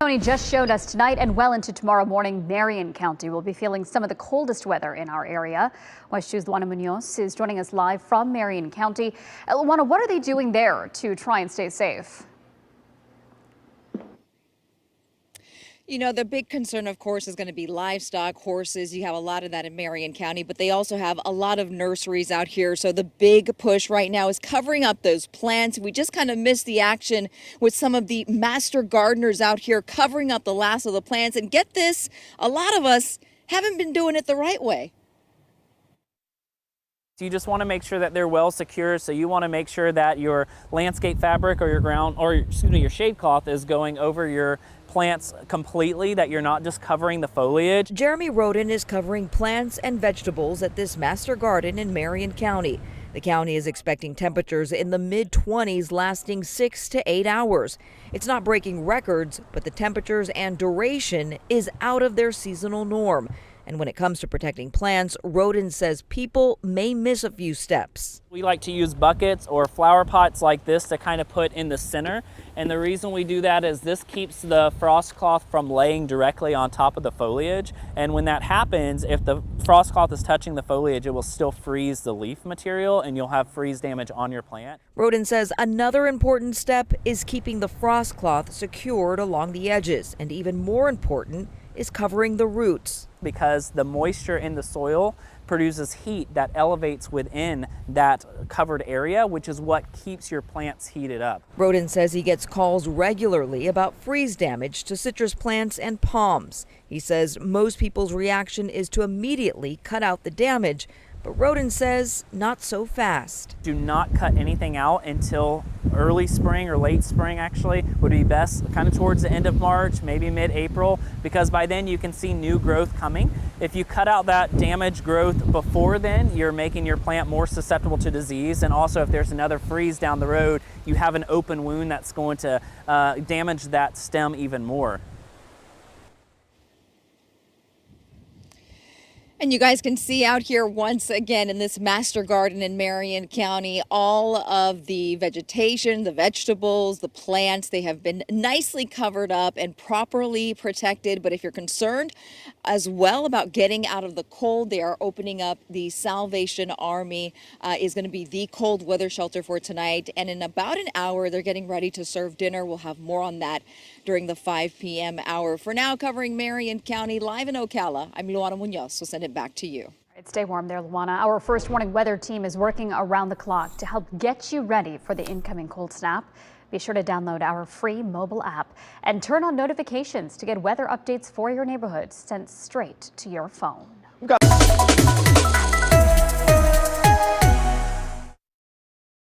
Tony just showed us tonight and well into tomorrow morning, Marion County will be feeling some of the coldest weather in our area. WESH 2's Luana Munoz is joining us live from Marion County. Luana, what are they doing there to try and stay safe? You know, the big concern, of course, is going to be livestock, horses. You have a lot of that in Marion County, but they also have a lot of nurseries out here. So the big push right now is covering up those plants. We just kind of missed the action with some of the master gardeners out here covering up the last of the plants. And get this, a lot of us haven't been doing it the right way. You just want to make sure that they're well secured. So you want to make sure that your landscape fabric or your shade cloth is going over your plants completely, that you're not just covering the foliage. Jeremy Roden is covering plants and vegetables at this master garden in Marion County. The county is expecting temperatures in the mid-20s lasting 6 to 8 hours. It's not breaking records, but the temperatures and duration is out of their seasonal norm. And when it comes to protecting plants, Roden says people may miss a few steps. We like to use buckets or flower pots like this to kind of put in the center. And the reason we do that is this keeps the frost cloth from laying directly on top of the foliage. And when that happens, if the frost cloth is touching the foliage, it will still freeze the leaf material and you'll have freeze damage on your plant. Roden says another important step is keeping the frost cloth secured along the edges. And even more important is covering the roots. Because the moisture in the soil produces heat that elevates within that covered area, which is what keeps your plants heated up. Roden says he gets calls regularly about freeze damage to citrus plants and palms. He says most people's reaction is to immediately cut out the damage, but Roden says not so fast. Do not cut anything out until early spring or late spring, actually, would be best, kind of towards the end of March, maybe mid-April, because by then you can see new growth coming. If you cut out that damaged growth before then, you're making your plant more susceptible to disease. And also if there's another freeze down the road, you have an open wound that's going to damage that stem even more. And you guys can see out here once again in this master garden in Marion County, all of the vegetation, the vegetables, the plants, they have been nicely covered up and properly protected. But if you're concerned as well about getting out of the cold, they are opening up the Salvation Army is going to be the cold weather shelter for tonight. And in about an hour, they're getting ready to serve dinner. We'll have more on that during the 5 p.m. hour. For now, covering Marion County live in Ocala, I'm Luana Munoz. So send it back to you. All right, stay warm there, Luana. Our first warning weather team is working around the clock to help get you ready for the incoming cold snap. Be sure to download our free mobile app and turn on notifications to get weather updates for your neighborhood sent straight to your phone.